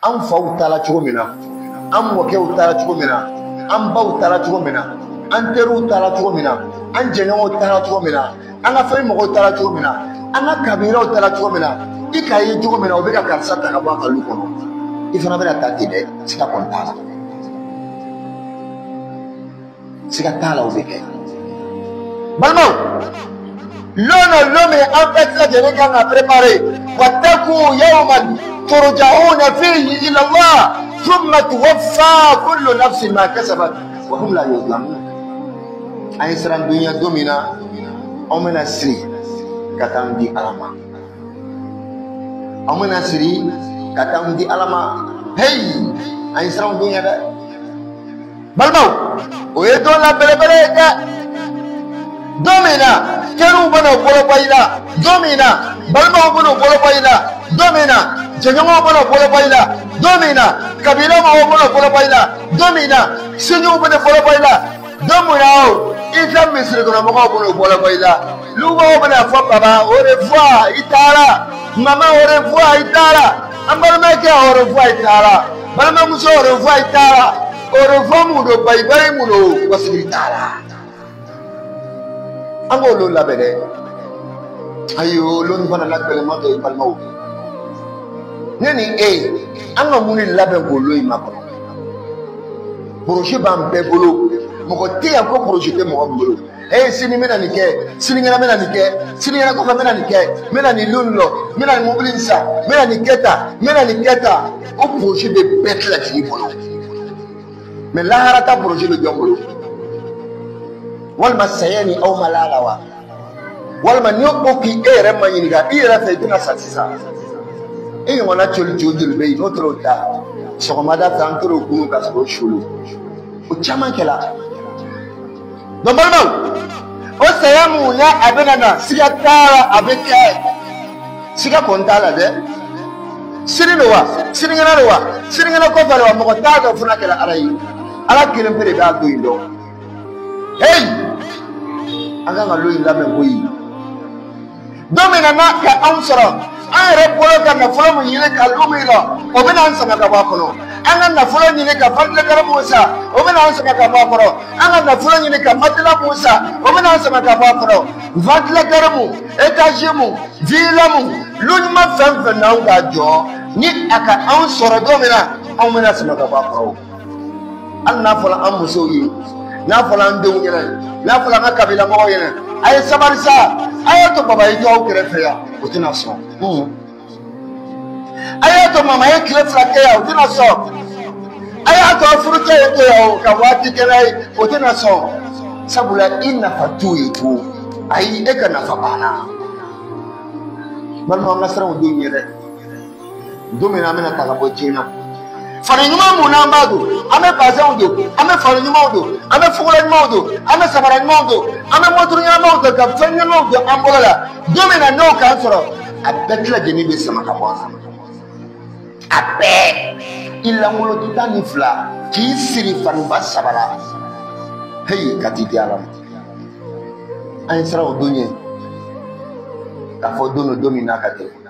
an faw taara cogo min na an mɔkɛw taara cogo min na an baw taara cogo min na an teriw taara cogo min na an jɛɲɔgɔnw taara cogo min na an ka fɛn mɔgɔw taara cogo min na an ka kabiraw taara cogo min na i k'a ye cogo min na o bɛ ka karisa ta ka bɔ a ka lu kɔnɔ i fana bɛna taa ten dɛ siga kɔni t'a la siga t'a la o bɛ kɛ balimaw lon o lon min an bɛɛ lajɛlen kan ka préparer wattaqu yawman turja'una fihi ila Allah thumma tuwaffa kullu nafsin ma kasabat wa hum la yuzlamun an ye siran dunya don min na anw bɛna siri ka taa an di Ala ma anw bɛna siri ka taa an di Ala ma hey an ye siran dunya dɛ balimaw o ye don la belebele ye dɛ don min na teriw bɛna bolo bɔ i la don min na balimaw bɛna bolo bɔ i la don min na jɛɲɔgɔnw bɛna bolo bɔ i la don min na kabila mɔgɔw bɛna bolo bɔ i la don min na siniw bɛna bolo bɔ i la don min na o i ka misigɔnɔmɔgɔw bɛna bolo bɔ i la lubaw bɛna fɔ baba au revoir i taara mama au revoir i taara an balimakɛ au revoir i taara balimamuso au revoir i taara au revoir mun don bayibayi mun don wasigi i taara an k'olu labɛn dɛ ayi olu fana labɛnlɛma dɔ ye balimaw ne ni e an ka mun de labɛn k'olu in makɔnɔ projet b'an bɛɛ bolo mɔgɔ tɛ yan ko projet tɛ mɔgɔ min bolo sini n bɛna nin kɛ sinikɛnɛ n bɛna nin kɛ sinikɛnɛ kɔfɛ n bɛna nin kɛ n bɛna nin lon lɔ n bɛna nin mobili in san n bɛna nin kɛ tan n bɛna nin kɛ tan o projet bɛ bɛɛ tila k'i bolo mais lahara ta projet bɛ jɔn bolo walima saya ni aw ma laala wa walima ni o k'i e yɛrɛ ma ɲininka i yɛrɛ fɛ i tɛna sa sisan e ɲɔgɔnna coli joli bɛ yen n'o tora o ta sɔgɔmada fɛ an tora o kunu ka sɔrɔ o solo o caman kɛla donc balimaw o saya mun na a bɛna na siga t'a la a bɛ kɛ siga kɔni t'a la dɛ sini don wa sinikɛnɛ don wa sinikɛnɛ kɔfɛ don wa mɔgɔ t'a dɔn fana kɛra Ala ye Ala kelen pe de b'a don in dɔn hey an kan ka lo in labɛn koyi don min na n'a ka anw sɔrɔ an yɛrɛ bolo ka nafolo min ɲini ka lu min na o bɛna an sama ka bɔ a kɔnɔ an ka nafolo ɲini ka ventilateur mun san o bɛna an sama ka bɔ a kɔrɔ an ka nafolo ɲini ka matelas mun san o bɛna an sama ka bɔ a kɔrɔ ventilateur mun étage mun villa mun lu ɲuman fɛn fɛn n'anw ka jɔ ni a ka anw sɔrɔ don min na anw bɛna sama ka bɔ a kɔrɔ hali n'a fɔra an musow ye n'a fɔra an denw ɲɛna n'a fɔra an ka kabila mɔgɔw ɲɛna a ye sabali sa a y'a to baba ye jɔ aw kɛrɛfɛ yan o tɛna sɔn a y'a to mama ye tile fila kɛ yan o tɛna sɔn a y'a to furucɛ ye to yan o ka waati kɛra ye o tɛna sɔn sabula i nafa t'o ye to ayi e ka nafa banna balima an ka siranw don ɲɛ dɛ don min na an bɛna ta ka bɔ diɲɛ na fani ɲuman mun n'an b'a don an bɛ bazɛnw don an bɛ fani ɲumanw don an bɛ fugula ɲumanw don an bɛ samara ɲumanw don an bɛ moto ɲumanw don ka fɛn ɲumanw don an bolo la don min na n'o k'an sɔrɔ a bɛɛ tila lajɛlen bɛ sama ka bɔ an na a bɛɛ i lankolon 12 k'i siri faniba 3 la heyi ka t'i di Ala ma an ye siran o don ye k'a fɔ don min n'a ka gɛlɛn